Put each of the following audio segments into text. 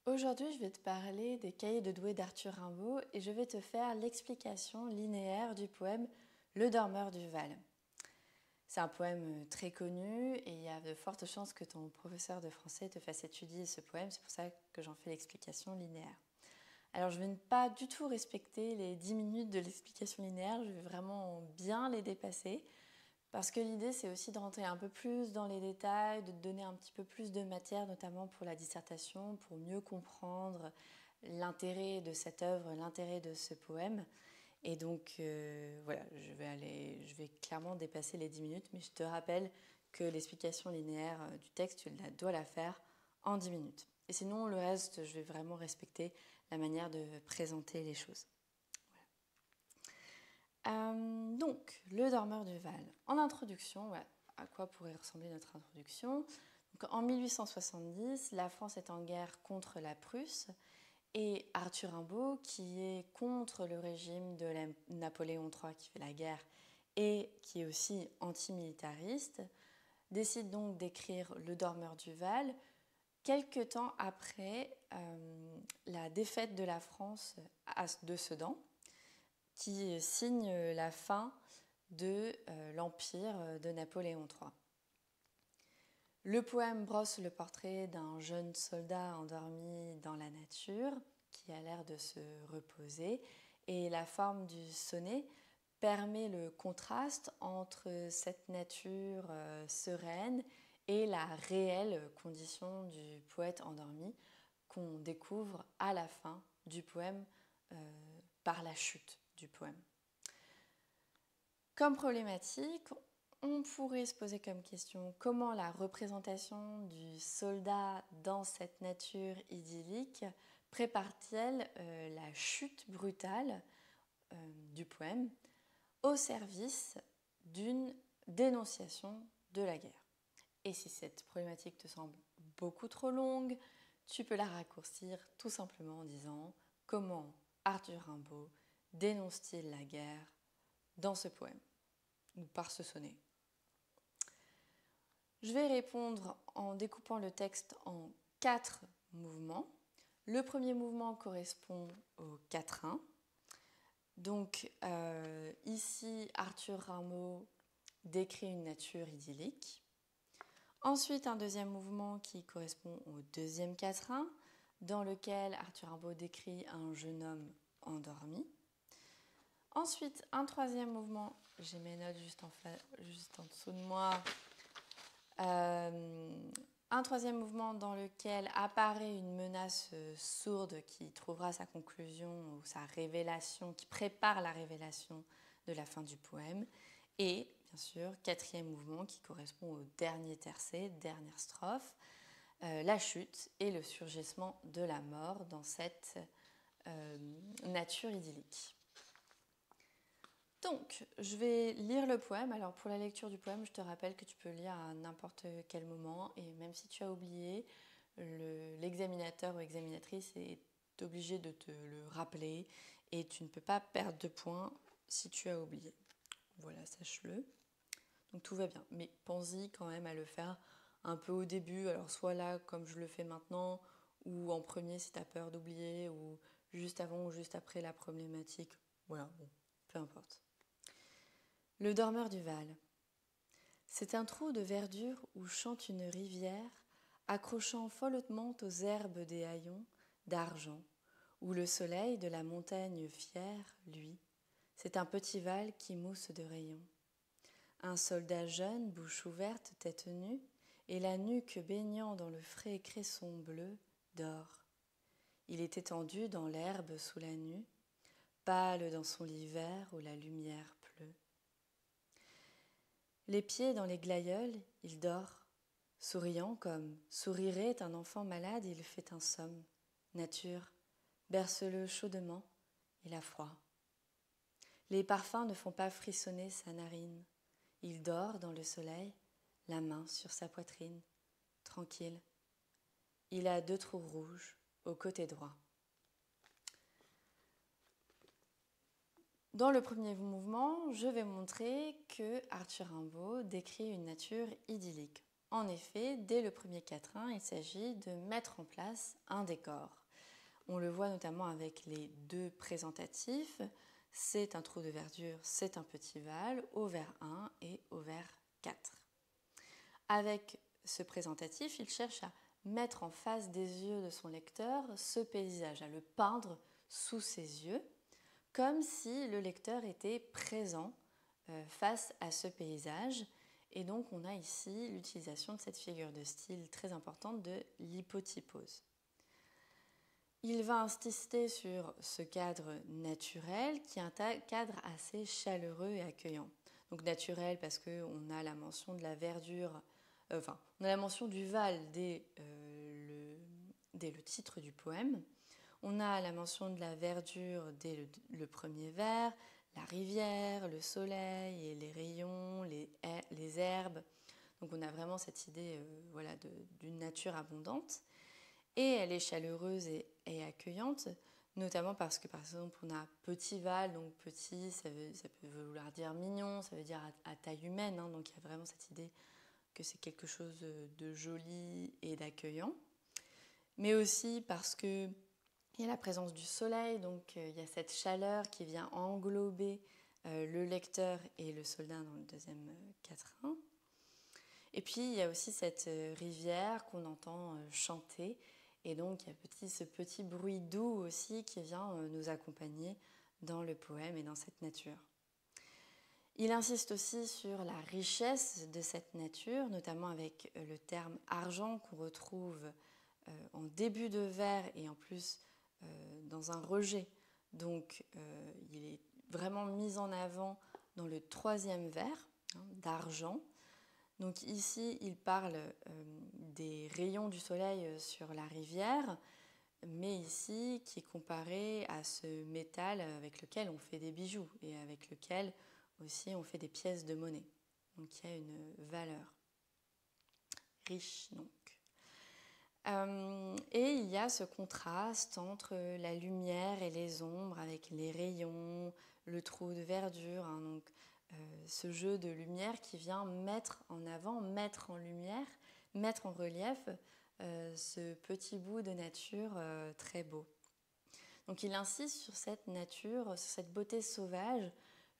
Aujourd'hui, je vais te parler des cahiers de Douai d'Arthur Rimbaud et je vais te faire l'explication linéaire du poème Le Dormeur du Val. C'est un poème très connu et il y a de fortes chances que ton professeur de français te fasse étudier ce poème, c'est pour ça que j'en fais l'explication linéaire. Alors je vais ne pas du tout respecter les 10 minutes de l'explication linéaire, je vais vraiment bien les dépasser. Parce que l'idée, c'est aussi de rentrer un peu plus dans les détails, de te donner un petit peu plus de matière, notamment pour la dissertation, pour mieux comprendre l'intérêt de cette œuvre, l'intérêt de ce poème. Et donc, voilà, je vais clairement dépasser les 10 minutes, mais je te rappelle que l'explication linéaire du texte, tu dois la faire en 10 minutes. Et sinon, le reste, je vais vraiment respecter la manière de présenter les choses. Donc, le dormeur du Val. En introduction, voilà, à quoi pourrait ressembler notre introduction. Donc, en 1870, la France est en guerre contre la Prusse et Arthur Rimbaud, qui est contre le régime de Napoléon III qui fait la guerre et qui est aussi antimilitariste, décide donc d'écrire Le dormeur du Val quelque temps après la défaite de la France de Sedan, qui signe la fin de l'empire de Napoléon III. Le poème brosse le portrait d'un jeune soldat endormi dans la nature qui a l'air de se reposer et la forme du sonnet permet le contraste entre cette nature sereine et la réelle condition du poète endormi qu'on découvre à la fin du poème par la chute du poème. Comme problématique, on pourrait se poser comme question comment la représentation du soldat dans cette nature idyllique prépare-t-elle la chute brutale du poème au service d'une dénonciation de la guerre. Et si cette problématique te semble beaucoup trop longue, tu peux la raccourcir tout simplement en disant comment Arthur Rimbaud dénonce-t-il la guerre dans ce poème ou par ce sonnet. Je vais répondre en découpant le texte en 4 mouvements. Le premier mouvement correspond au quatrain. Donc ici, Arthur Rimbaud décrit une nature idyllique. Ensuite, un deuxième mouvement qui correspond au deuxième quatrain, dans lequel Arthur Rimbaud décrit un jeune homme endormi. Ensuite, un troisième mouvement, j'ai mes notes juste en dessous de moi. Un troisième mouvement dans lequel apparaît une menace sourde qui trouvera sa conclusion ou sa révélation, qui prépare la révélation de la fin du poème. Et bien sûr, quatrième mouvement qui correspond au dernier tercet, dernière strophe, la chute et le surgissement de la mort dans cette nature idyllique. Donc, je vais lire le poème. Alors, pour la lecture du poème, je te rappelle que tu peux lire à n'importe quel moment et même si tu as oublié, l'examinateur ou examinatrice est obligé de te le rappeler et tu ne peux pas perdre de points si tu as oublié. Voilà, sache-le. Donc, tout va bien. Mais pense-y quand même à le faire un peu au début. Alors, soit là, comme je le fais maintenant, ou en premier si tu as peur d'oublier, ou juste avant ou juste après la problématique. Voilà, bon, peu importe. Le dormeur du Val. C'est un trou de verdure où chante une rivière, accrochant follement aux herbes des haillons d'argent, où le soleil de la montagne fière, lui, c'est un petit Val qui mousse de rayons. Un soldat jeune, bouche ouverte, tête nue, et la nuque baignant dans le frais cresson bleu, dort. Il est étendu dans l'herbe sous la nue, pâle dans son lit vert où la lumière pleut. Les pieds dans les glaïeuls, il dort, souriant comme sourirait un enfant malade, il fait un somme. Nature, berce-le chaudement, il a froid. Les parfums ne font pas frissonner sa narine. Il dort dans le soleil, la main sur sa poitrine, tranquille. Il a 2 trous rouges au côté droit. Dans le premier mouvement, je vais montrer que Arthur Rimbaud décrit une nature idyllique. En effet, dès le premier quatrain, il s'agit de mettre en place un décor. On le voit notamment avec les deux présentatifs. C'est un trou de verdure, c'est un petit val, au vers 1 et au vers 4. Avec ce présentatif, il cherche à mettre en face des yeux de son lecteur ce paysage, à le peindre sous ses yeux, comme si le lecteur était présent face à ce paysage. Et donc on a ici l'utilisation de cette figure de style très importante de l'hypotypose. Il va insister sur ce cadre naturel qui est un cadre assez chaleureux et accueillant. Donc naturel parce qu'on a la mention de la verdure, on a la mention du Val dès le titre du poème. On a la mention de la verdure dès le premier vers, la rivière, le soleil et les rayons, les herbes. Donc on a vraiment cette idée d'une nature abondante. Et elle est chaleureuse et accueillante, notamment parce que, par exemple, on a petit val, donc petit, ça peut vouloir dire mignon, ça veut dire à taille humaine, hein, donc il y a vraiment cette idée que c'est quelque chose de joli et d'accueillant. Mais aussi parce qu'il y a la présence du soleil, donc il y a cette chaleur qui vient englober le lecteur et le soldat dans le deuxième quatrain. Et puis il y a aussi cette rivière qu'on entend chanter. Et donc il y a ce petit bruit doux aussi qui vient nous accompagner dans le poème et dans cette nature. Il insiste aussi sur la richesse de cette nature, notamment avec le terme argent qu'on retrouve en début de vers et en plus dans un rejet. Donc il est vraiment mis en avant dans le troisième vers, d'argent. Donc ici, il parle des rayons du soleil sur la rivière, mais ici qui est comparé à ce métal avec lequel on fait des bijoux et avec lequel aussi on fait des pièces de monnaie. Donc il y a une valeur riche donc. Et il y a ce contraste entre la lumière et les ombres avec les rayons, le trou de verdure, hein, donc ce jeu de lumière qui vient mettre en avant, mettre en lumière, mettre en relief ce petit bout de nature très beau. Donc il insiste sur cette nature, sur cette beauté sauvage,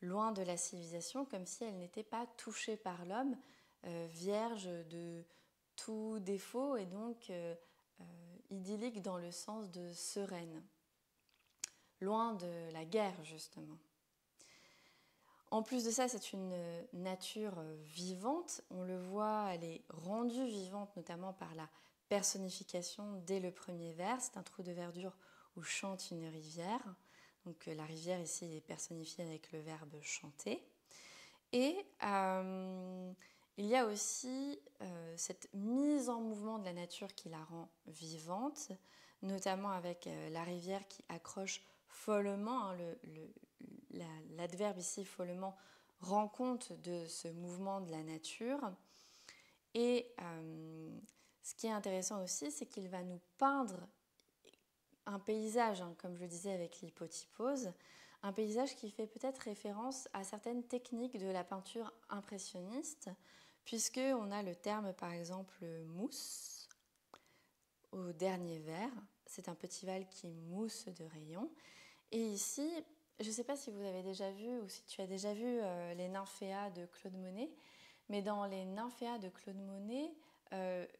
loin de la civilisation, comme si elle n'était pas touchée par l'homme, vierge de tout défaut et donc idyllique dans le sens de sereine, loin de la guerre justement. En plus de ça, c'est une nature vivante. On le voit, elle est rendue vivante notamment par la personnification dès le premier vers. C'est un trou de verdure où chante une rivière. Donc la rivière ici est personnifiée avec le verbe chanter. Et il y a aussi cette mise en mouvement de la nature qui la rend vivante, notamment avec la rivière qui accroche follement, hein, l'adverbe ici follement rend compte de ce mouvement de la nature. Et ce qui est intéressant aussi, c'est qu'il va nous peindre un paysage, hein, comme je le disais avec l'hypotypose, un paysage qui fait peut-être référence à certaines techniques de la peinture impressionniste, puisqu'on a le terme par exemple mousse au dernier vers. C'est un petit val qui mousse de rayons. Et ici, je ne sais pas si vous avez déjà vu ou si tu as déjà vu les nymphéas de Claude Monet, mais dans les nymphéas de Claude Monet,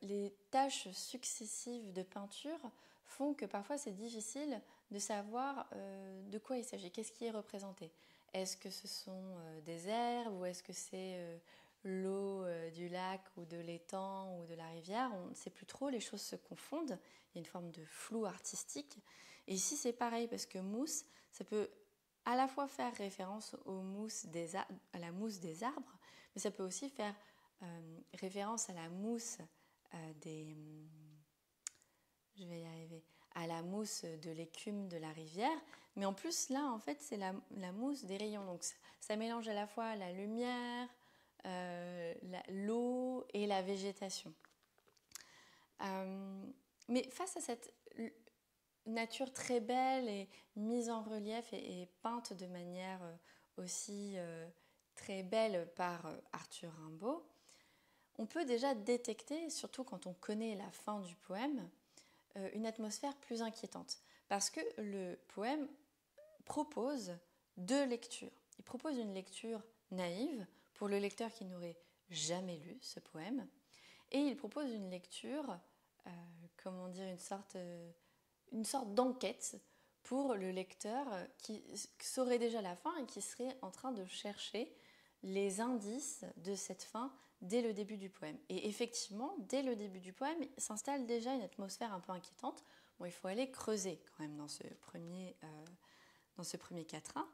les tâches successives de peinture font que parfois c'est difficile de savoir de quoi il s'agit, qu'est-ce qui est représenté. Est-ce que ce sont des herbes ou est-ce que c'est l'eau du lac ou de l'étang ou de la rivière? On ne sait plus trop, les choses se confondent, il y a une forme de flou artistique. Et ici c'est pareil parce que mousse, ça peut à la fois faire référence à la mousse des arbres, mais ça peut aussi faire référence à la mousse à la mousse de l'écume de la rivière. Mais en plus, là, en fait, c'est la mousse des rayons. Donc, ça mélange à la fois la lumière, l'eau et la végétation. Mais face à cette nature très belle et mise en relief et peinte de manière aussi très belle par Arthur Rimbaud, on peut déjà détecter, surtout quand on connaît la fin du poème, une atmosphère plus inquiétante. Parce que le poème propose deux lectures. Il propose une lecture naïve pour le lecteur qui n'aurait jamais lu ce poème, et il propose une lecture, comment dire, une sorte d'enquête pour le lecteur qui saurait déjà la fin et qui serait en train de chercher les indices de cette fin dès le début du poème. Et effectivement, dès le début du poème, s'installe déjà une atmosphère un peu inquiétante. Bon, il faut aller creuser quand même dans ce premier quatrain.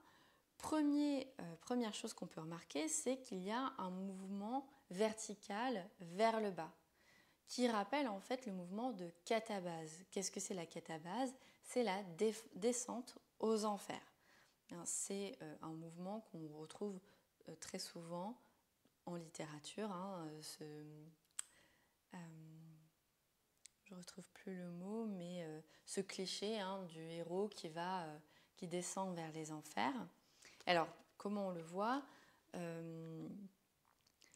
Première chose qu'on peut remarquer, c'est qu'il y a un mouvement vertical vers le bas, qui rappelle en fait le mouvement de catabase. Qu'est-ce que c'est la catabase? C'est la descente aux enfers. C'est un mouvement qu'on retrouve très souvent en littérature. Je ne retrouve plus le mot, mais ce cliché du héros qui descend vers les enfers. Alors, comment on le voit?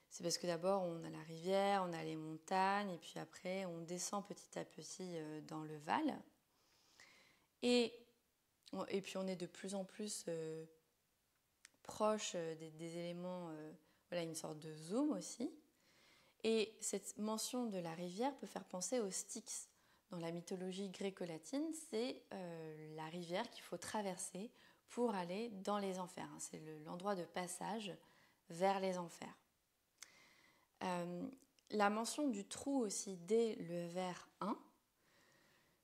C'est parce que d'abord, on a la rivière, on a les montagnes, et puis après, on descend petit à petit dans le Val. Et puis, on est de plus en plus proche des éléments, voilà, une sorte de zoom aussi. Et cette mention de la rivière peut faire penser au Styx. Dans la mythologie gréco-latine, c'est la rivière qu'il faut traverser pour aller dans les enfers. C'est l'endroit de passage vers les enfers. La mention du trou aussi dès le vers 1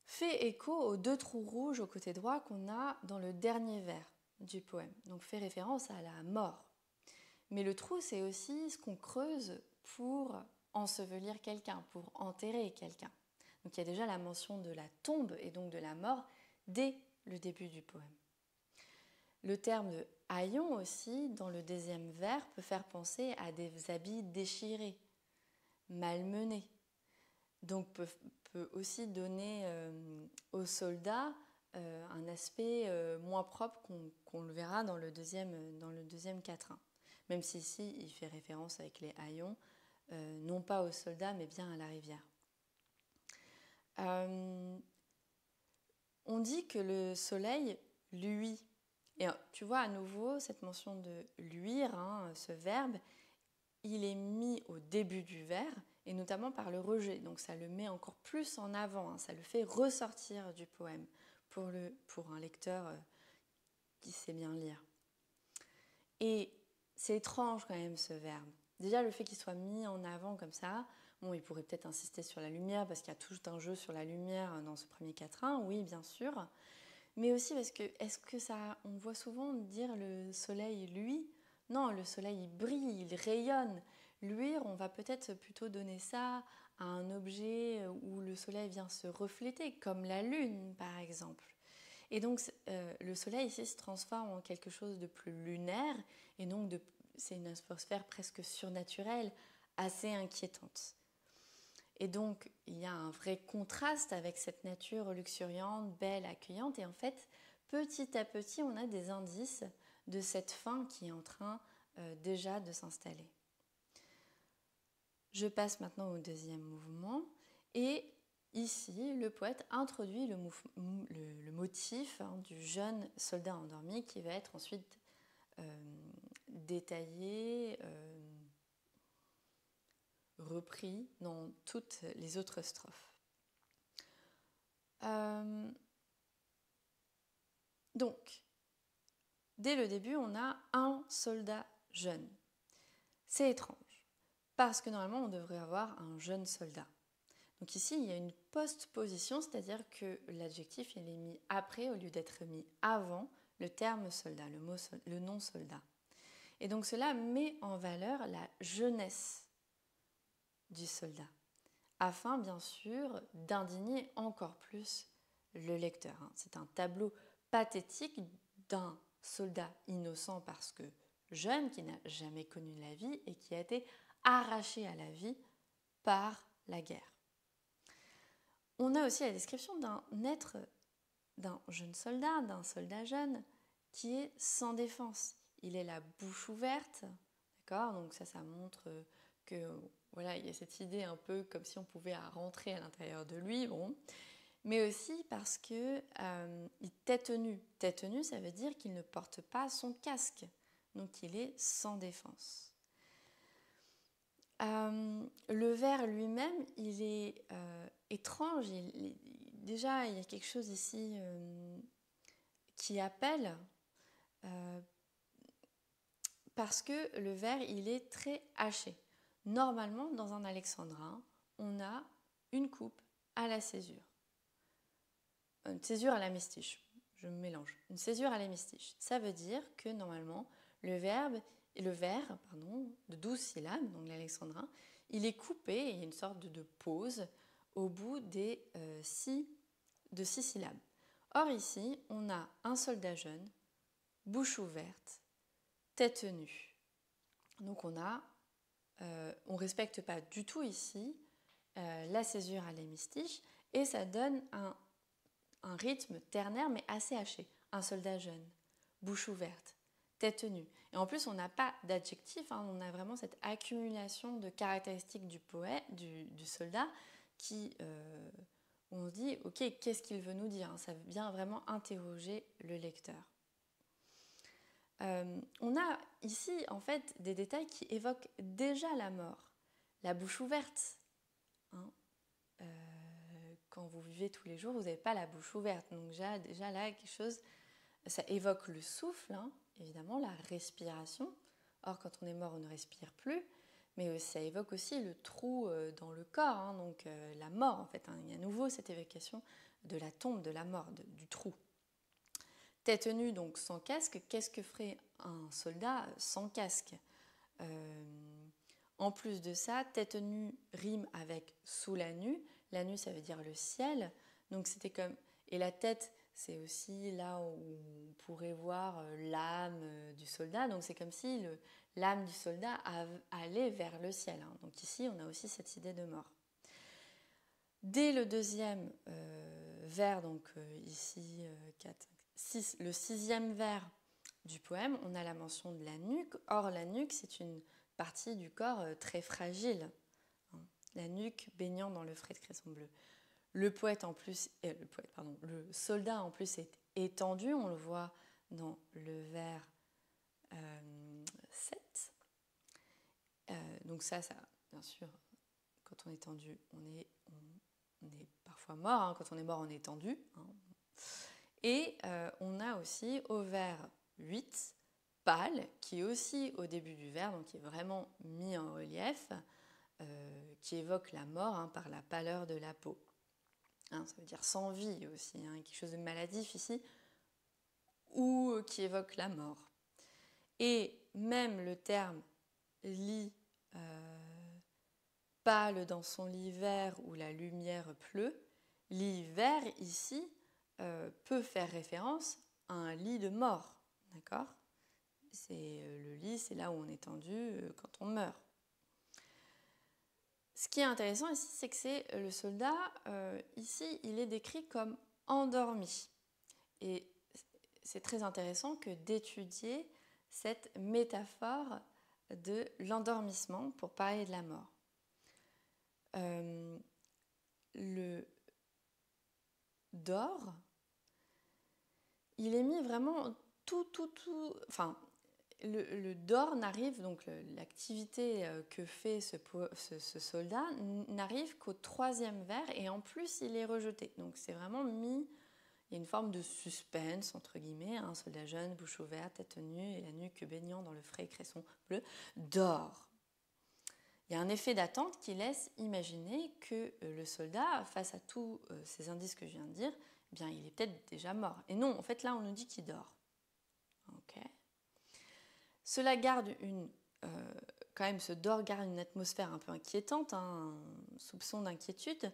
fait écho aux deux trous rouges au côté droit qu'on a dans le dernier vers du poème. Donc fait référence à la mort. Mais le trou, c'est aussi ce qu'on creuse pour ensevelir quelqu'un, pour enterrer quelqu'un. Donc il y a déjà la mention de la tombe et donc de la mort dès le début du poème. Le terme de haillons aussi, dans le deuxième vers, peut faire penser à des habits déchirés, malmenés. Donc peut aussi donner aux soldats un aspect moins propre qu'on le verra dans le deuxième quatrain. Même si ici, il fait référence avec les haillons, non pas aux soldats, mais bien à la rivière. On dit que le soleil luit. Et tu vois, à nouveau, cette mention de luire, ce verbe, il est mis au début du vers, et notamment par le rejet. Donc ça le met encore plus en avant, ça le fait ressortir du poème pour un lecteur qui sait bien lire. Et c'est étrange quand même ce verbe. Déjà le fait qu'il soit mis en avant comme ça, bon, il pourrait peut-être insister sur la lumière parce qu'il y a tout un jeu sur la lumière dans ce premier quatrain, oui bien sûr, mais aussi parce que on voit souvent dire le soleil luit. Non, le soleil il brille, il rayonne. Luire, on va peut-être plutôt donner ça à un objet où le soleil vient se refléter, comme la lune par exemple. Et donc le soleil ici se transforme en quelque chose de plus lunaire, et donc c'est une atmosphère presque surnaturelle, assez inquiétante. Et donc il y a un vrai contraste avec cette nature luxuriante, belle, accueillante, et en fait petit à petit on a des indices de cette fin qui est en train déjà de s'installer. Je passe maintenant au deuxième mouvement, et ici, le poète introduit le motif du jeune soldat endormi qui va être ensuite détaillé, repris dans toutes les autres strophes. Donc, dès le début, on a un soldat jeune. C'est étrange, parce que normalement, on devrait avoir un jeune soldat. Donc ici, il y a une postposition, c'est-à-dire que l'adjectif il est mis après au lieu d'être mis avant le terme soldat, le nom soldat. Et donc cela met en valeur la jeunesse du soldat, afin bien sûr d'indigner encore plus le lecteur. C'est un tableau pathétique d'un soldat innocent parce que jeune, qui n'a jamais connu la vie et qui a été arraché à la vie par la guerre. On a aussi la description d'un jeune soldat, d'un soldat jeune, qui est sans défense. Il est la bouche ouverte, d'accord ? Donc ça montre que voilà, il y a cette idée un peu comme si on pouvait rentrer à l'intérieur de lui, bon. Mais aussi parce que il tête nue. Tête nue, ça veut dire qu'il ne porte pas son casque, donc il est sans défense. Le ver lui-même, il est étrange. Déjà, il y a quelque chose ici qui appelle, parce que le ver, il est très haché. Normalement, dans un alexandrin, on a une coupe à la césure. Une césure à la mystiche, je me mélange. Une césure à la mystiche. Ça veut dire que normalement, le vers de 12 syllabes, donc l'alexandrin, il est coupé et il y a une sorte de pause au bout de 6 syllabes. Or ici, on a un soldat jeune, bouche ouverte, tête nue. Donc on respecte pas du tout ici la césure à l'hémistiche et ça donne un rythme ternaire mais assez haché. Un soldat jeune, bouche ouverte, tête nue. Et en plus, on n'a pas d'adjectif, hein, on a vraiment cette accumulation de caractéristiques du poète, du soldat, qui, on se dit, ok, qu'est-ce qu'il veut nous dire, hein, ça vient vraiment interroger le lecteur. On a ici, en fait, des détails qui évoquent déjà la mort. La bouche ouverte. Hein, quand vous vivez tous les jours, vous n'avez pas la bouche ouverte. Donc déjà là, quelque chose, ça évoque le souffle, hein, évidemment, la respiration. Or, quand on est mort, on ne respire plus. Mais ça évoque aussi le trou dans le corps, hein, donc la mort, en fait. Hein. Il y a à nouveau cette évocation de la tombe, de la mort, du trou. Tête nue, donc sans casque. Qu'est-ce que ferait un soldat sans casque ? En plus de ça, tête nue rime avec sous la nue. La nue, ça veut dire le ciel. Donc c'était comme... Et la tête, c'est aussi là où on pourrait voir l'âme du soldat. Donc c'est comme si l'âme du soldat allait vers le ciel. Hein. Donc ici, on a aussi cette idée de mort. Dès le deuxième vers, donc ici 4, 6, le sixième vers du poème, on a la mention de la nuque. Or, la nuque, c'est une partie du corps très fragile. Hein. La nuque baignant dans le frais de cresson bleu. Le soldat en plus est étendu, on le voit dans le vers 7. Donc ça, bien sûr, quand on est tendu, on est parfois mort. Hein. Quand on est mort, on est tendu. Hein. Et on a aussi au vers 8, pâle, qui est aussi au début du vers, donc qui est vraiment mis en relief, qui évoque la mort hein, par la pâleur de la peau. Hein, ça veut dire sans vie aussi, hein, quelque chose de maladif ici, ou qui évoque la mort. Et même le terme lit, pâle dans son lit vert où la lumière pleut, lit vert ici peut faire référence à un lit de mort, d'accord ? Le lit, c'est là où on est tendu quand on meurt. Ce qui est intéressant ici, c'est que le soldat, ici, il est décrit comme endormi. Et c'est très intéressant que d'étudier cette métaphore de l'endormissement pour parler de la mort. Le dor, il est mis vraiment enfin, le dor n'arrive, donc l'activité que fait ce soldat n'arrive qu'au troisième vers et en plus il est rejeté. Donc c'est vraiment mis, il y a une forme de suspense entre guillemets, un soldat jeune, bouche ouverte, tête nue et la nuque baignant dans le frais cresson bleu, dort. Il y a un effet d'attente qui laisse imaginer que le soldat, face à tous ces indices que je viens de dire, eh bien, il est peut-être déjà mort. Et non, en fait, là, on nous dit qu'il dort. Okay. Cela garde quand même, ce dort garde une atmosphère un peu inquiétante, hein, un soupçon d'inquiétude,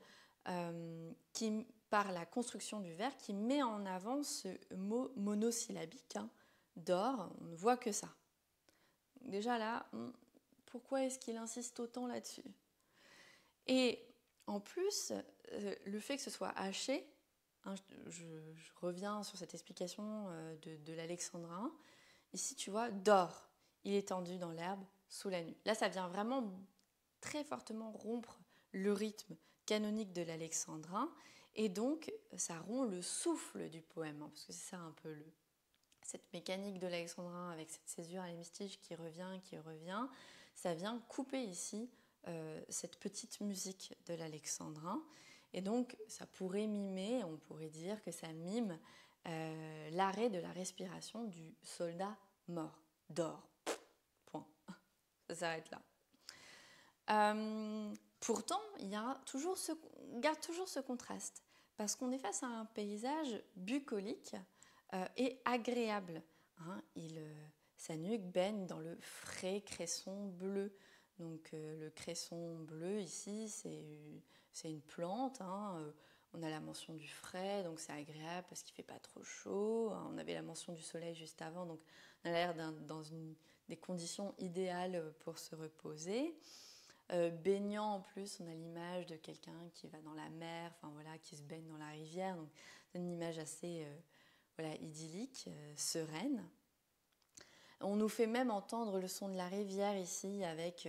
qui, par la construction du vers, qui met en avant ce mot monosyllabique, hein, dort, on ne voit que ça. Déjà là, pourquoi est-ce qu'il insiste autant là-dessus ? Et en plus, le fait que ce soit haché, hein, je reviens sur cette explication de l'alexandrin, ici tu vois, dort, il est tendu dans l'herbe sous la nue. Là, ça vient vraiment très fortement rompre le rythme canonique de l'alexandrin, et donc ça rompt le souffle du poème, hein, parce que c'est ça un peu cette mécanique de l'alexandrin avec cette césure à l'hémistiche qui revient, ça vient couper ici cette petite musique de l'alexandrin. Et donc, ça pourrait mimer, on pourrait dire que ça mime l'arrêt de la respiration du soldat mort, d'or. Point. Ça s'arrête là. Pourtant, il garde toujours ce contraste, parce qu'on est face à un paysage bucolique et agréable. Hein. Sa nuque baigne dans le frais cresson bleu. Donc le cresson bleu ici, c'est une plante. Hein. On a la mention du frais, donc c'est agréable parce qu'il ne fait pas trop chaud. On avait la mention du soleil juste avant, donc on a l'air dans des conditions idéales pour se reposer. Baignant en plus, on a l'image de quelqu'un qui va dans la mer, enfin voilà, qui se baigne dans la rivière. Donc c'est une image assez idyllique, sereine. On nous fait même entendre le son de la rivière ici avec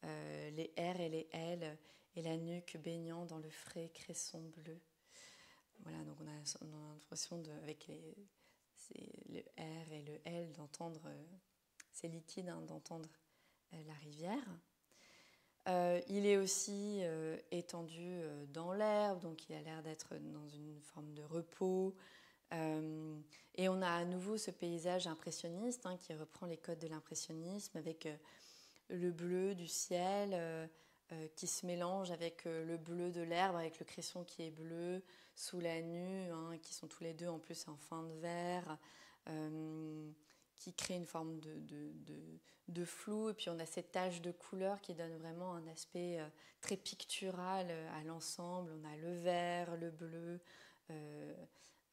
les R et les L et la nuque baignant dans le frais cresson bleu. Voilà, donc on a l'impression avec le R et le L d'entendre, c'est liquide, hein, d'entendre la rivière. Il est aussi étendu dans l'herbe, donc il a l'air d'être dans une forme de repos. Et on a à nouveau ce paysage impressionniste, hein, qui reprend les codes de l'impressionnisme avec le bleu du ciel qui se mélange avec le bleu de l'herbe, avec le cresson qui est bleu sous la nue, hein, qui sont tous les deux en plus en fin de vert, qui crée une forme de flou. Et puis on a cette tache de couleur qui donne vraiment un aspect très pictural à l'ensemble. On a le vert, le bleu,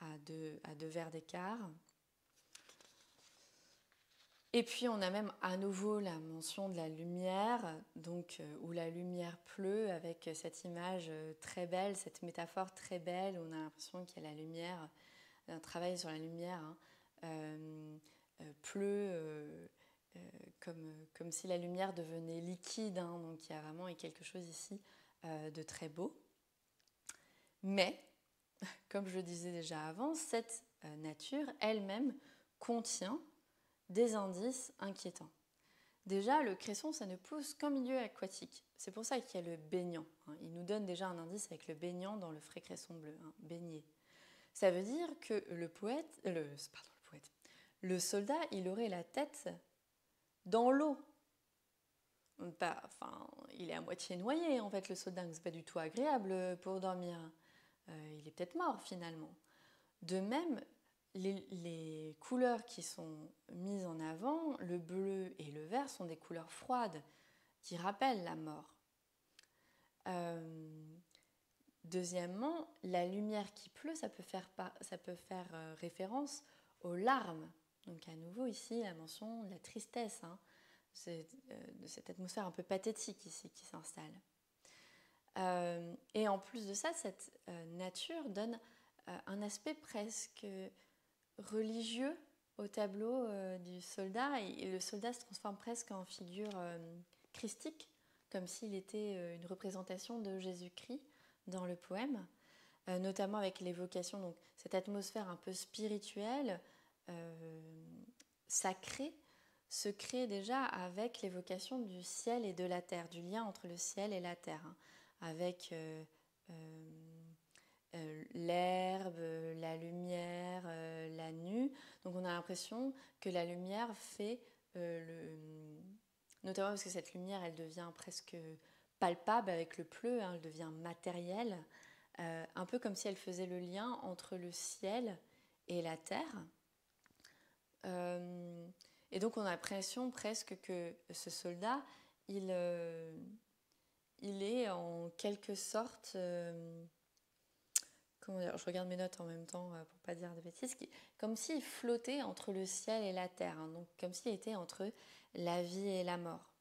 à deux verres d'écart. Et puis on a même à nouveau la mention de la lumière, donc, où la lumière pleut, avec cette image très belle, cette métaphore très belle, où on a l'impression qu'il y a la lumière, un travail sur la lumière, hein, pleut comme si la lumière devenait liquide, hein, donc il y a vraiment quelque chose ici de très beau. Mais, comme je le disais déjà avant, cette nature elle-même contient des indices inquiétants. Déjà, le cresson, ça ne pousse qu'en milieu aquatique. C'est pour ça qu'il y a le baignant. Hein. Il nous donne déjà un indice avec le baignant dans le frais cresson bleu, hein, baigner. Ça veut dire que le soldat, il aurait la tête dans l'eau. Il est à moitié noyé, en fait, le soldat. C'est pas du tout agréable pour dormir. Il est peut-être mort, finalement. De même, les couleurs qui sont mises en avant, le bleu et le vert, sont des couleurs froides qui rappellent la mort. Deuxièmement, la lumière qui pleut, ça peut faire référence aux larmes. Donc à nouveau ici, la mention de la tristesse, hein, de cette atmosphère un peu pathétique ici qui s'installe. Et en plus de ça, cette nature donne un aspect presque religieux au tableau du soldat, et le soldat se transforme presque en figure christique, comme s'il était une représentation de Jésus-Christ dans le poème, notamment avec l'évocation, donc cette atmosphère un peu spirituelle, sacrée, se crée déjà avec l'évocation du ciel et de la terre, du lien entre le ciel et la terre, hein, avec l'herbe, la lumière, la nue. Donc on a l'impression que la lumière fait notamment parce que cette lumière, elle devient presque palpable avec le pleu, hein, elle devient matérielle, un peu comme si elle faisait le lien entre le ciel et la terre. Et donc on a l'impression presque que ce soldat, il est en quelque sorte... je regarde mes notes en même temps pour ne pas dire de bêtises, comme s'il flottait entre le ciel et la terre, hein, donc comme s'il était entre la vie et la mort.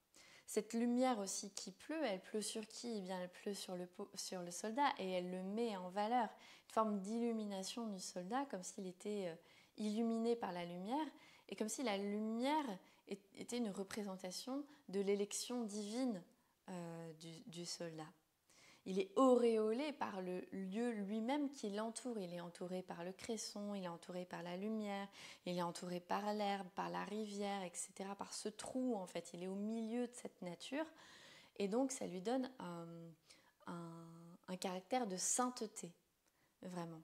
Cette lumière aussi qui pleut, elle pleut sur qui ? Eh bien, elle pleut sur le soldat, et elle le met en valeur. Une forme d'illumination du soldat, comme s'il était illuminé par la lumière, et comme si la lumière était une représentation de l'élection divine du soldat. Il est auréolé par le lieu lui-même qui l'entoure. Il est entouré par le cresson, il est entouré par la lumière, il est entouré par l'herbe, par la rivière, etc. Par ce trou, en fait. Il est au milieu de cette nature. Et donc, ça lui donne un caractère de sainteté, vraiment.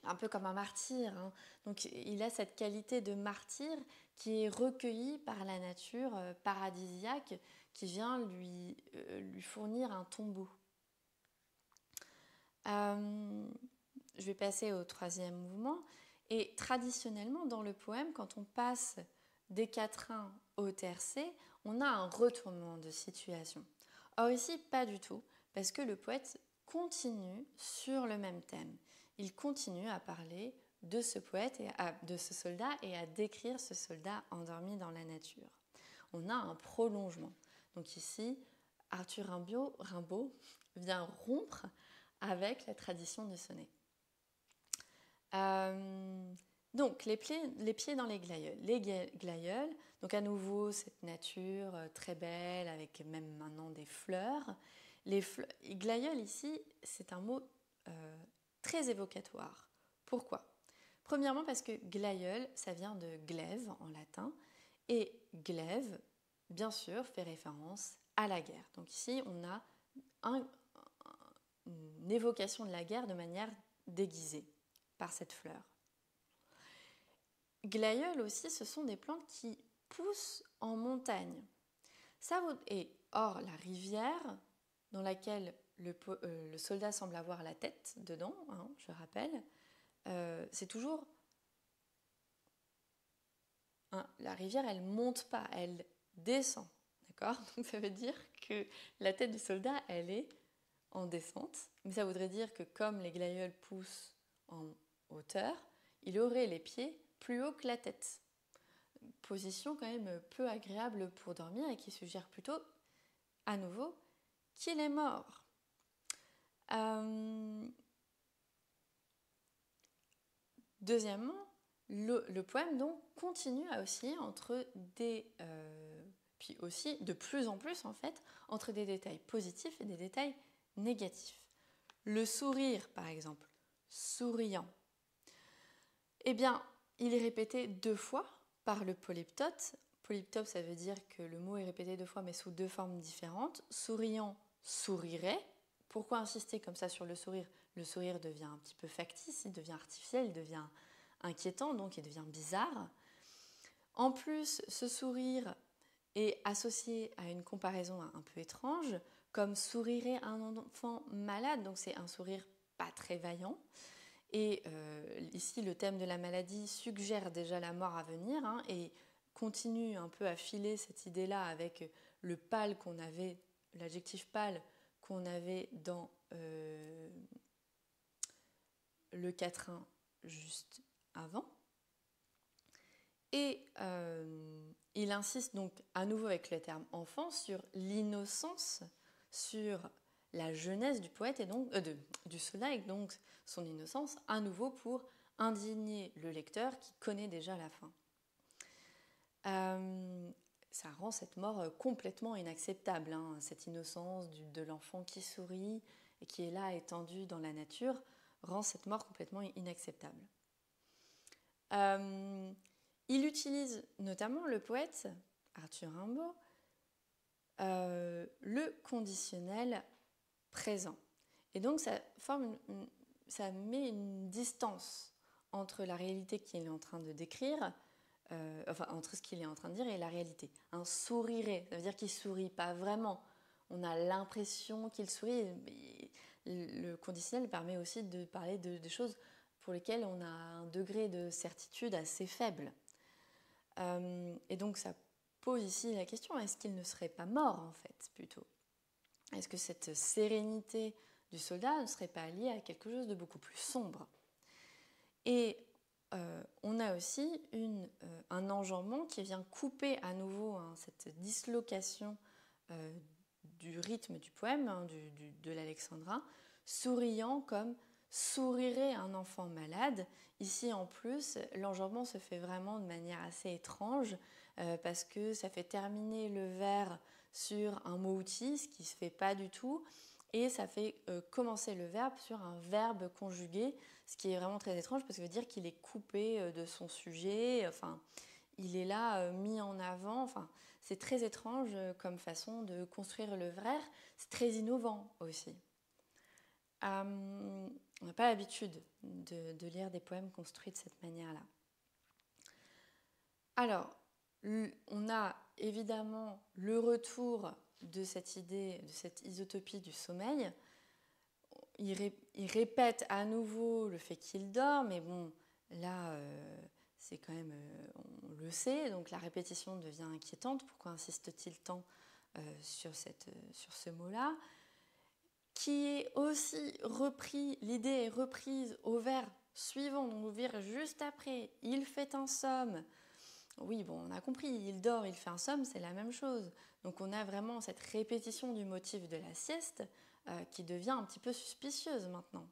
Un peu comme un martyr. Hein. Donc, il a cette qualité de martyr qui est recueillie par la nature paradisiaque qui vient lui fournir un tombeau. Je vais passer au troisième mouvement. Et traditionnellement, dans le poème, quand on passe des quatrains au tercet, on a un retournement de situation. Or ici, pas du tout, parce que le poète continue sur le même thème. Il continue à parler de ce poète, de ce soldat, et à décrire ce soldat endormi dans la nature. On a un prolongement. Donc ici, Arthur Rimbaud vient rompre avec la tradition du sonnet. Donc, les pieds dans les glaïeuls. Les glaïeuls, donc à nouveau, cette nature très belle, avec même maintenant des fleurs. Glaïeul ici, c'est un mot très évocatoire. Pourquoi ? Premièrement, parce que glaïeul, ça vient de glaive en latin, et glaive, bien sûr, fait référence à la guerre. Donc ici, on a une évocation de la guerre de manière déguisée par cette fleur. Glaïeuls aussi, ce sont des plantes qui poussent en montagne. Or, la rivière dans laquelle le soldat semble avoir la tête dedans, hein, je rappelle, c'est toujours... Hein, la rivière, elle ne monte pas, elle descend. D'accord ? Donc ça veut dire que la tête du soldat, elle est en descente. Mais ça voudrait dire que comme les glaïeuls poussent en hauteur, il aurait les pieds plus haut que la tête. Position quand même peu agréable pour dormir et qui suggère plutôt, à nouveau, qu'il est mort. Deuxièmement, le poème donc continue à osciller entre puis aussi de plus en plus en fait, entre des détails positifs et des détails négatifs. Le sourire, par exemple, souriant, eh bien, il est répété 2 fois par le polyptote. Polyptote, ça veut dire que le mot est répété 2 fois, mais sous 2 formes différentes. Souriant, sourirait. Pourquoi insister comme ça sur le sourire ? Le sourire devient un petit peu factice, il devient artificiel, il devient inquiétant, donc il devient bizarre. En plus, ce sourire est associé à une comparaison un peu étrange, comme sourirait un enfant malade, donc c'est un sourire pas très vaillant. Et ici, le thème de la maladie suggère déjà la mort à venir hein, et continue un peu à filer cette idée-là avec le pâle qu'on avait, l'adjectif pâle qu'on avait dans le quatrain juste avant. Et il insiste donc à nouveau avec le terme enfant sur l'innocence, sur la jeunesse du poète et donc du soldat et donc son innocence, à nouveau pour indigner le lecteur qui connaît déjà la fin. Ça rend cette mort complètement inacceptable, hein, cette innocence de l'enfant qui sourit et qui est là étendu dans la nature rend cette mort complètement inacceptable. Il utilise notamment, le poète Arthur Rimbaud, le conditionnel présent. Et donc ça met une distance entre la réalité qu'il est en train de décrire, entre ce qu'il est en train de dire et la réalité. Un sourirait, ça veut dire qu'il ne sourit pas vraiment. On a l'impression qu'il sourit. Le conditionnel permet aussi de parler de choses pour lesquelles on a un degré de certitude assez faible. Et donc ça pose ici la question, est-ce qu'il ne serait pas mort en fait plutôt ? Est-ce que cette sérénité du soldat ne serait pas liée à quelque chose de beaucoup plus sombre ? Et on a aussi un enjambement qui vient couper à nouveau hein, cette dislocation du rythme du poème, hein, de l'alexandrin, souriant comme sourirait un enfant malade. Ici en plus, l'enjambement se fait vraiment de manière assez étrange parce que ça fait terminer le vers sur un mot-outil, ce qui ne se fait pas du tout, et ça fait commencer le verbe sur un verbe conjugué, ce qui est vraiment très étrange parce que ça veut dire qu'il est coupé de son sujet, enfin, il est là mis en avant, enfin, c'est très étrange comme façon de construire le verbe, c'est très innovant aussi. On n'a pas l'habitude de lire des poèmes construits de cette manière-là. Alors, on a évidemment le retour de cette idée, de cette isotopie du sommeil. Il répète à nouveau le fait qu'il dort, mais bon, là, c'est quand même, on le sait, donc la répétition devient inquiétante. Pourquoi insiste-t-il tant sur ce mot-là, qui est aussi repris, l'idée est reprise au vers suivant, donc au vers juste après, il fait un somme. Oui, bon, on a compris, il dort, il fait un somme, c'est la même chose. Donc on a vraiment cette répétition du motif de la sieste qui devient un petit peu suspicieuse maintenant.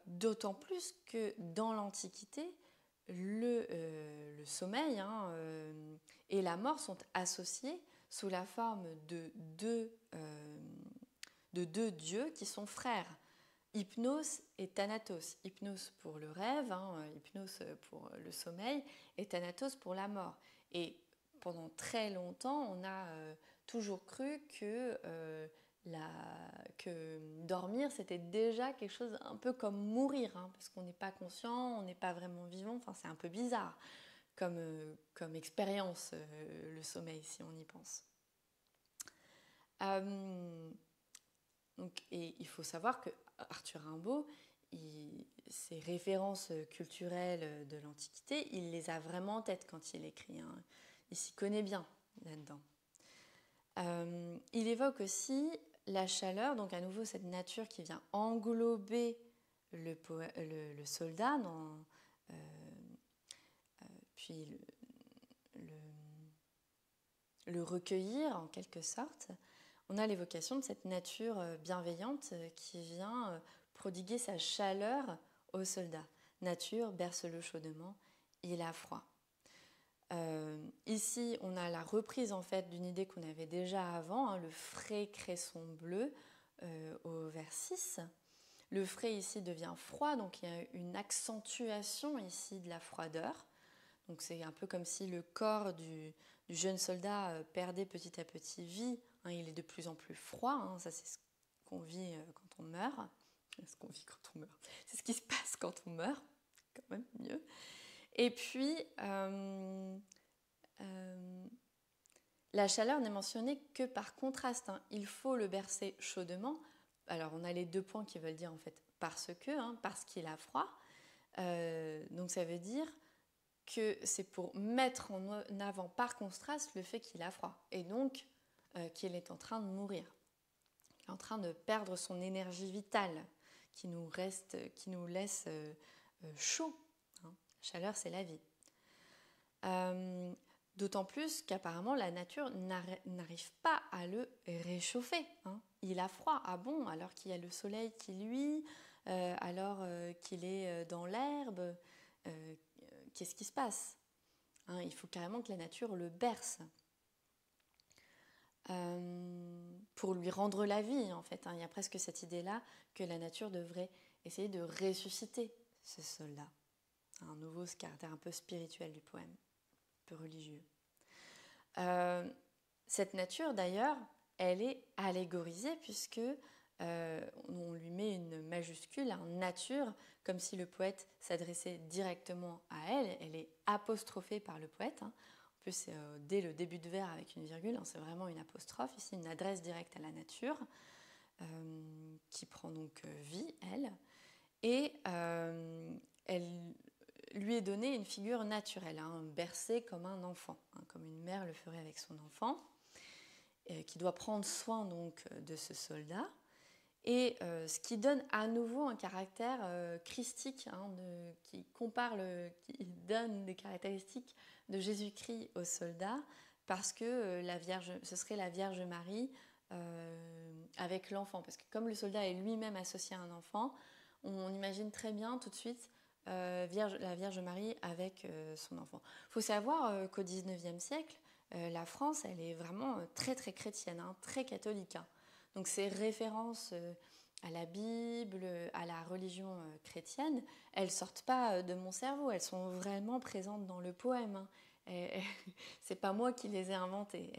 D'autant plus que dans l'Antiquité, le sommeil et la mort sont associés sous la forme de deux dieux qui sont frères, Hypnos et Thanatos. Hypnos pour le rêve, Hypnos pour le sommeil, et Thanatos pour la mort. Et pendant très longtemps, on a toujours cru que dormir, c'était déjà quelque chose un peu comme mourir, parce qu'on n'est pas conscient, on n'est pas vraiment vivant, enfin c'est un peu bizarre comme expérience, le sommeil, si on y pense. Et il faut savoir que Arthur Rimbaud, ses références culturelles de l'Antiquité, il les a vraiment en tête quand il écrit. Il s'y connaît bien là-dedans. Il évoque aussi la chaleur, donc à nouveau cette nature qui vient englober le soldat, puis le recueillir en quelque sorte. On a l'évocation de cette nature bienveillante qui vient prodiguer sa chaleur au soldat. Nature, berce-le chaudement, il a froid. Ici, on a la reprise en fait d'une idée qu'on avait déjà avant, le frais cresson bleu au vers 6. Le frais ici devient froid, donc il y a une accentuation ici de la froideur. Donc c'est un peu comme si le corps du jeune soldat perdait petit à petit vie. Il est de plus en plus froid, ça c'est ce qu'on vit quand on meurt. Ce qu'on vit quand on meurt. C'est ce qui se passe quand on meurt, quand même mieux. Et puis, la chaleur n'est mentionnée que par contraste. Il faut le bercer chaudement. Alors on a les deux points qui veulent dire en fait parce qu'il a froid. Donc ça veut dire que c'est pour mettre en avant par contraste le fait qu'il a froid et donc qu'il est en train de mourir, qu'il est en train de perdre son énergie vitale qui nous laisse chaud. La chaleur, c'est la vie. D'autant plus qu'apparemment la nature n'arrive pas à le réchauffer. Il a froid, bon, alors qu'il y a le soleil qui luit, alors qu'il est dans l'herbe. Qu'est-ce qui se passe ? Il faut carrément que la nature le berce pour lui rendre la vie, en fait. Il y a presque cette idée-là que la nature devrait essayer de ressusciter ce soldat. Un nouveau caractère un peu spirituel du poème, un peu religieux. Cette nature, d'ailleurs, elle est allégorisée puisque on lui met une majuscule, nature, comme si le poète s'adressait directement à elle. Elle est apostrophée par le poète. En plus, dès le début de vers avec une virgule, c'est vraiment une apostrophe. Ici, une adresse directe à la nature qui prend donc vie, elle. Et elle lui est donnée une figure naturelle, bercée comme un enfant, comme une mère le ferait avec son enfant, qui doit prendre soin donc de ce soldat. Et ce qui donne à nouveau un caractère christique, qui donne des caractéristiques de Jésus-Christ au soldat, parce que ce serait la Vierge Marie avec l'enfant. Parce que comme le soldat est lui-même associé à un enfant, on imagine très bien tout de suite la Vierge Marie avec son enfant. Il faut savoir qu'au XIXe siècle, la France, elle est vraiment très très chrétienne, hein, très catholique. Hein. Donc ces références à la Bible, à la religion chrétienne, elles sortent pas de mon cerveau, elles sont vraiment présentes dans le poème. Hein. C'est pas moi qui les ai inventées,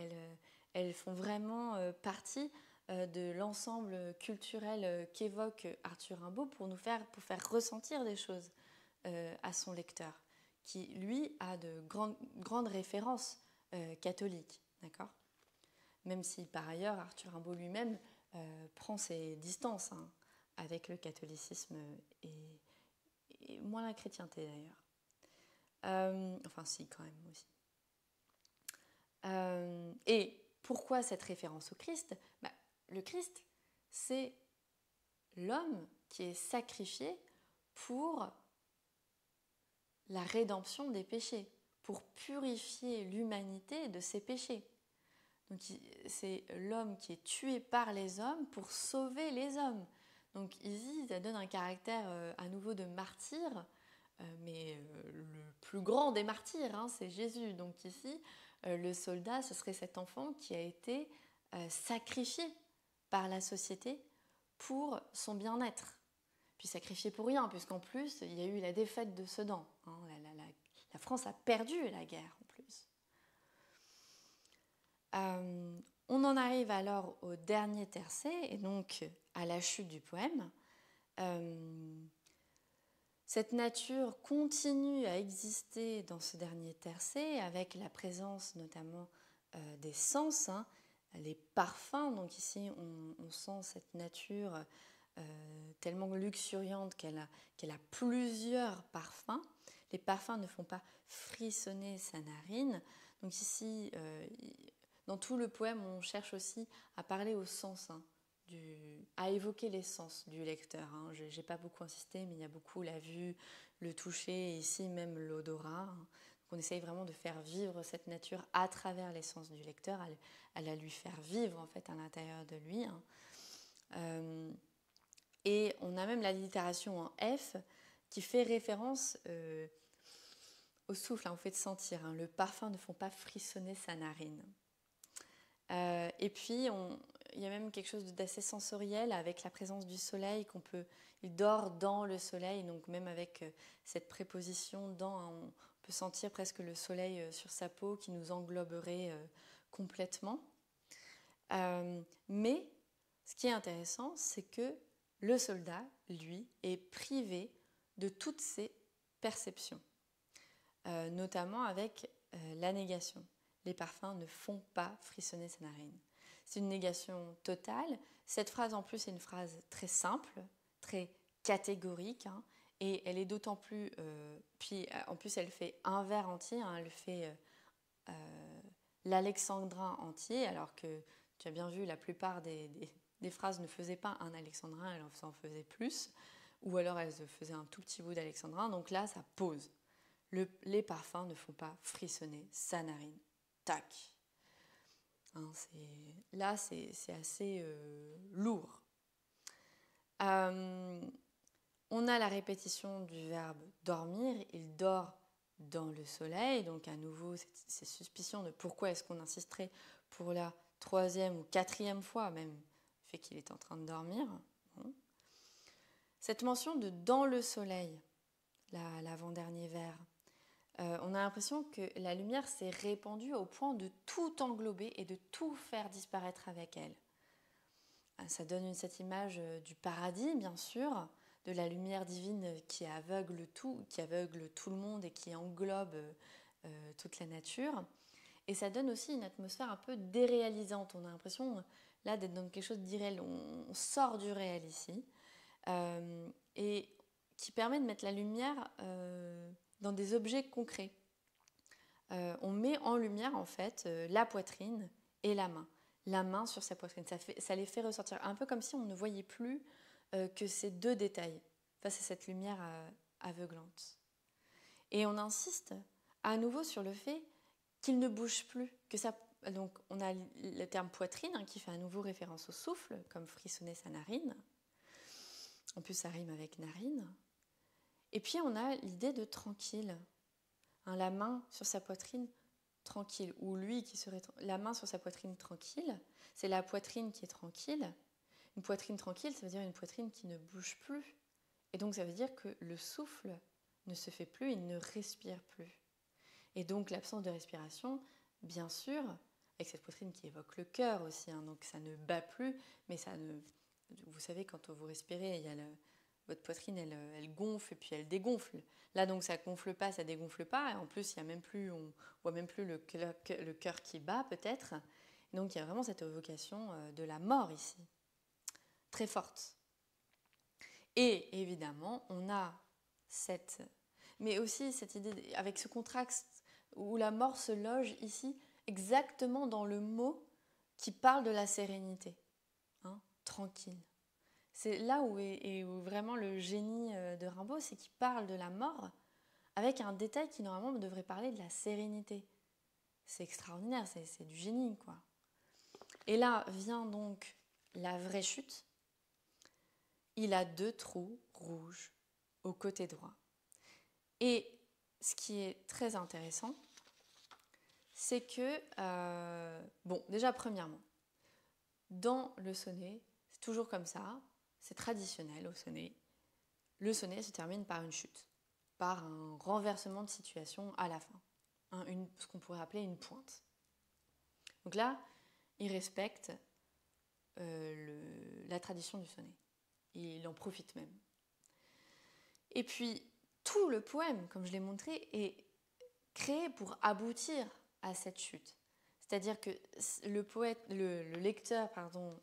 elles font vraiment partie de l'ensemble culturel qu'évoque Arthur Rimbaud pour faire ressentir des choses à son lecteur, qui lui a de grandes références catholiques, d'accord ? Même si par ailleurs Arthur Rimbaud lui-même prend ses distances hein, avec le catholicisme et moins la chrétienté d'ailleurs. Enfin si quand même aussi. Et pourquoi cette référence au Christ ? Le Christ, c'est l'homme qui est sacrifié pour la rédemption des péchés, pour purifier l'humanité de ses péchés. Donc c'est l'homme qui est tué par les hommes pour sauver les hommes. Donc ici, ça donne un caractère à nouveau de martyr, mais le plus grand des martyrs, hein, c'est Jésus. Donc ici, le soldat, ce serait cet enfant qui a été sacrifié par la société pour son bien-être. Puis sacrifié pour rien, puisqu'en plus, il y a eu la défaite de Sedan. Hein, la France a perdu la guerre en plus. On en arrive alors au dernier tercet, et donc à la chute du poème. Cette nature continue à exister dans ce dernier tercet, avec la présence notamment des sens, hein, les parfums. Donc ici, on sent cette nature tellement luxuriante qu'elle a plusieurs parfums. Les parfums ne font pas frissonner sa narine. Donc ici, dans tout le poème, on cherche aussi à parler au sens, hein, à évoquer les sens du lecteur. Hein. Je n'ai pas beaucoup insisté, mais il y a beaucoup la vue, le toucher, et ici même l'odorat. Hein. Donc on essaye vraiment de faire vivre cette nature à travers les sens du lecteur, à la lui faire vivre en fait à l'intérieur de lui. Hein. Et on a même l'allitération en F qui fait référence au souffle, hein, au fait de sentir. Hein. Le parfum ne font pas frissonner sa narine. Et puis, il y a même quelque chose d'assez sensoriel avec la présence du soleil il dort dans le soleil, donc même avec cette préposition dans, hein, on peut sentir presque le soleil sur sa peau qui nous engloberait complètement. Mais ce qui est intéressant, c'est que le soldat, lui, est privé de toutes ses perceptions, notamment avec la négation. Les parfums ne font pas frissonner sa narine. C'est une négation totale. Cette phrase, en plus, est une phrase très simple, très catégorique, hein, et elle est d'autant plus... puis, en plus, elle fait un vers entier, hein, elle fait l'alexandrin entier, alors que, tu as bien vu, la plupart des phrases ne faisaient pas un alexandrin, elles en faisaient plus, ou alors elles faisaient un tout petit bout d'alexandrin. Donc là, ça pose. Les parfums ne font pas frissonner sa narine. Tac. Hein, là, c'est assez lourd. On a la répétition du verbe dormir. Il dort dans le soleil. Donc à nouveau, ces suspicions de pourquoi est-ce qu'on insisterait pour la 3e ou 4e fois même, le fait qu'il est en train de dormir. Bon. Cette mention de dans le soleil, l'avant-dernier vers, on a l'impression que la lumière s'est répandue au point de tout englober et de tout faire disparaître avec elle. Ça donne cette image du paradis, bien sûr, de la lumière divine qui aveugle tout le monde et qui englobe toute la nature. Et ça donne aussi une atmosphère un peu déréalisante. On a l'impression là d'être dans quelque chose d'irréel. On sort du réel ici. Et qui permet de mettre la lumière dans des objets concrets. On met en lumière en fait la poitrine et la main sur sa poitrine. Ça les fait ressortir, un peu comme si on ne voyait plus que ces deux détails face à cette lumière aveuglante. Et on insiste à nouveau sur le fait qu'il ne bouge plus, donc on a le terme poitrine, hein, qui fait à nouveau référence au souffle, comme frissonner sa narine. En plus, ça rime avec narine. Et puis, on a l'idée de tranquille. Hein, la main sur sa poitrine tranquille, ou lui qui serait la main sur sa poitrine tranquille, c'est la poitrine qui est tranquille. Une poitrine tranquille, ça veut dire une poitrine qui ne bouge plus. Et donc ça veut dire que le souffle ne se fait plus, il ne respire plus. Et donc l'absence de respiration, bien sûr, avec cette poitrine qui évoque le cœur aussi, hein, donc ça ne bat plus, mais ça ne... Vous savez, quand vous respirez, il y a votre poitrine, elle gonfle et puis elle dégonfle. Là, donc, ça gonfle pas, ça dégonfle pas. Et en plus, il y a même plus, on voit même plus le cœur qui bat, peut-être. Donc, il y a vraiment cette évocation de la mort ici, très forte. Et évidemment, on a cette... Mais aussi cette idée, avec ce contraste où la mort se loge ici, exactement dans le mot qui parle de la sérénité, hein, tranquille. C'est là où est vraiment le génie de Rimbaud, c'est qu'il parle de la mort avec un détail qui normalement devrait parler de la sérénité. C'est extraordinaire, c'est du génie, quoi. Et là vient donc la vraie chute. Il a 2 trous rouges au côté droit. Et ce qui est très intéressant, c'est que, bon, déjà premièrement, dans le sonnet, c'est toujours comme ça, c'est traditionnel au sonnet. Le sonnet se termine par une chute, par un renversement de situation à la fin, hein, ce qu'on pourrait appeler une pointe. Donc là, il respecte la tradition du sonnet. Il en profite même. Et puis, tout le poème, comme je l'ai montré, est créé pour aboutir à cette chute. C'est-à-dire que le lecteur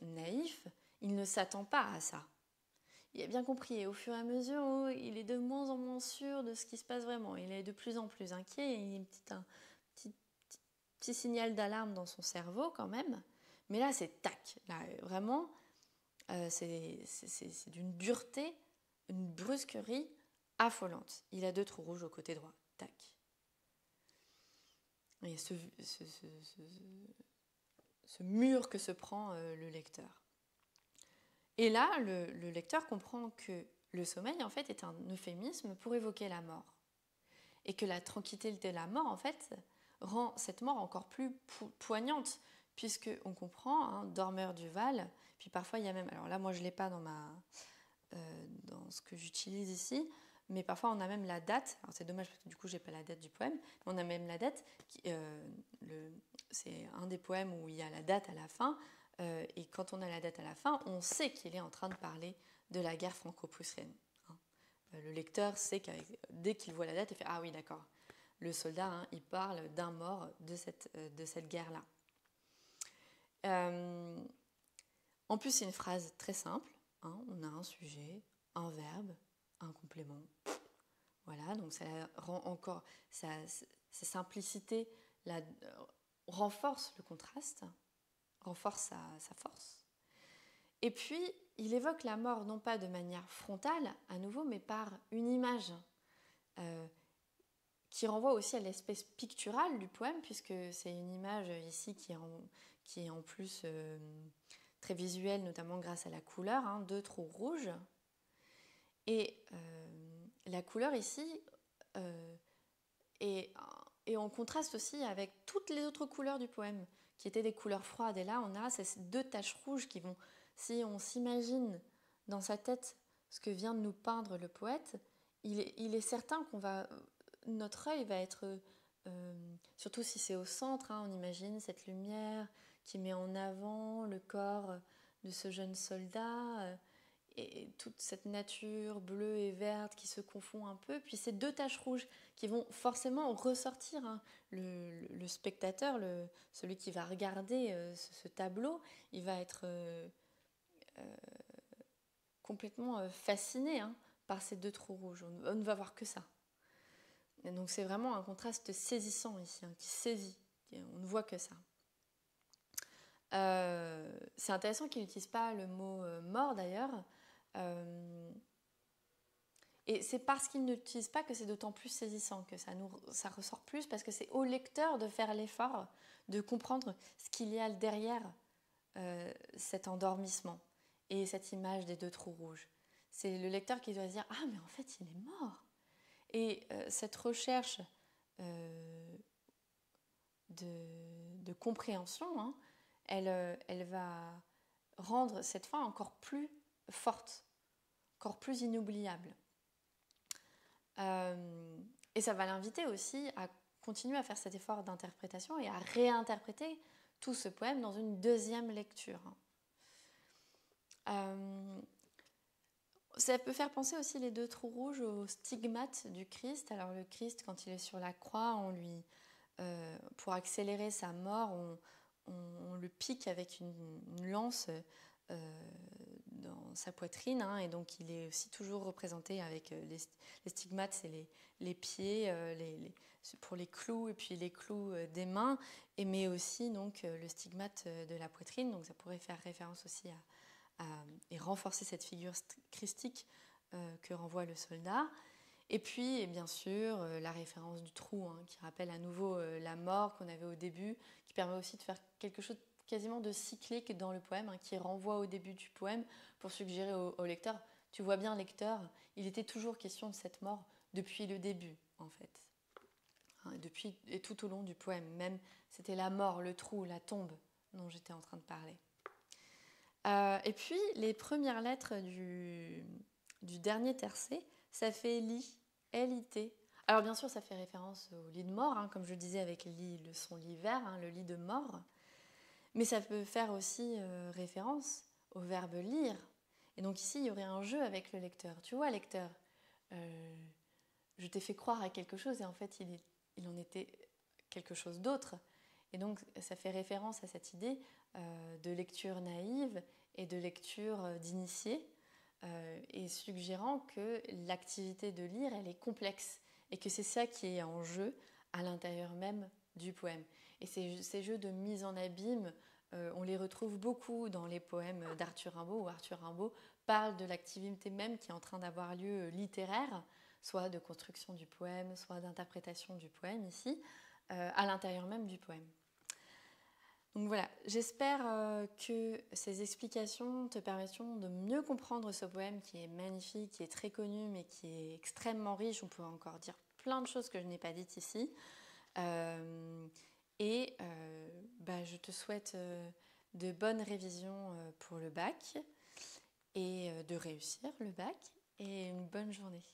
naïf, il ne s'attend pas à ça. Il a bien compris, et au fur et à mesure où il est de moins en moins sûr de ce qui se passe vraiment, il est de plus en plus inquiet, il y a un petit signal d'alarme dans son cerveau quand même, mais là c'est tac, là vraiment c'est d'une dureté, une brusquerie affolante. Il a 2 trous rouges au côté droit, tac. Et ce mur que se prend le lecteur. Et là, le lecteur comprend que le sommeil, en fait, est un euphémisme pour évoquer la mort. Et que la tranquillité de la mort, en fait, rend cette mort encore plus poignante, puisqu'on comprend, hein, dormeur du Val, puis parfois il y a même... Alors là, moi, je ne l'ai pas dans ce que j'utilise ici, mais parfois on a même la date. Alors c'est dommage parce que du coup, je n'ai pas la date du poème, mais on a même la date. C'est un des poèmes où il y a la date à la fin. Et quand on a la date à la fin, on sait qu'il est en train de parler de la guerre franco-prussienne. Hein. Le lecteur sait que dès qu'il voit la date, il fait « Ah oui, d'accord, le soldat, hein, il parle d'un mort de cette guerre-là. » En plus, c'est une phrase très simple. Hein, on a un sujet, un verbe, un complément. Voilà, donc ça rend encore... sa simplicité renforce le contraste, renforce sa force. Et puis, il évoque la mort non pas de manière frontale, à nouveau, mais par une image qui renvoie aussi à l'espèce picturale du poème, puisque c'est une image ici qui est en plus très visuelle, notamment grâce à la couleur, hein, 2 trous rouges. Et la couleur ici est en contraste aussi avec toutes les autres couleurs du poème, qui étaient des couleurs froides. Et là, on a ces 2 taches rouges qui vont... Si on s'imagine dans sa tête ce que vient de nous peindre le poète, il est certain notre œil va être... surtout si c'est au centre, hein, on imagine cette lumière qui met en avant le corps de ce jeune soldat... et toute cette nature bleue et verte qui se confond un peu, puis ces 2 taches rouges qui vont forcément ressortir. Hein. Le spectateur, celui qui va regarder ce tableau, il va être complètement fasciné, hein, par ces 2 trous rouges. On ne va voir que ça. Et donc c'est vraiment un contraste saisissant ici, hein, qui saisit. On ne voit que ça. C'est intéressant qu'il n'utilise pas le mot mort d'ailleurs. Et c'est parce qu'il n'utilise pas que c'est d'autant plus saisissant, que ça ressort plus, parce que c'est au lecteur de faire l'effort de comprendre ce qu'il y a derrière cet endormissement et cette image des 2 trous rouges. C'est le lecteur qui doit se dire « Ah, mais en fait, il est mort !» Et cette recherche de compréhension, hein, elle va rendre cette fin encore plus forte, encore plus inoubliable. Et ça va l'inviter aussi à continuer à faire cet effort d'interprétation et à réinterpréter tout ce poème dans une deuxième lecture. Ça peut faire penser aussi les deux trous rouges au stigmate du Christ. Alors le Christ, quand il est sur la croix, pour accélérer sa mort, on le pique avec une lance dans sa poitrine, hein, et donc il est aussi toujours représenté avec les stigmates, c'est les pieds, pour les clous, et puis les clous des mains, mais aussi donc, le stigmate de la poitrine, donc ça pourrait faire référence aussi et renforcer cette figure christique que renvoie le soldat. Et puis, et bien sûr, la référence du trou, hein, qui rappelle à nouveau la mort qu'on avait au début, qui permet aussi de faire quelque chose quasiment de cyclique dans le poème, hein, qui renvoie au début du poème pour suggérer au lecteur, tu vois bien lecteur, il était toujours question de cette mort depuis le début, en fait. Hein, et tout au long du poème, même c'était la mort, le trou, la tombe dont j'étais en train de parler. Et puis, les premières lettres du dernier tercet, ça fait lit, L-I-T. Alors bien sûr, ça fait référence au lit de mort, hein, comme je disais avec le son lit vert, hein, le lit de mort. Mais ça peut faire aussi référence au verbe lire. Et donc ici, il y aurait un jeu avec le lecteur. Tu vois, lecteur, je t'ai fait croire à quelque chose et en fait, il en était quelque chose d'autre. Et donc, ça fait référence à cette idée de lecture naïve et de lecture d'initié, et suggérant que l'activité de lire, elle est complexe et que c'est ça qui est en jeu à l'intérieur même du poème. Et ces jeux de mise en abîme, on les retrouve beaucoup dans les poèmes d'Arthur Rimbaud, où Arthur Rimbaud parle de l'activité même qui est en train d'avoir lieu littéraire, soit de construction du poème, soit d'interprétation du poème ici, à l'intérieur même du poème. Donc voilà, j'espère que ces explications te permettront de mieux comprendre ce poème qui est magnifique, qui est très connu, mais qui est extrêmement riche. On pourrait encore dire plein de choses que je n'ai pas dites ici. Je te souhaite de bonnes révisions pour le bac et de réussir le bac et une bonne journée.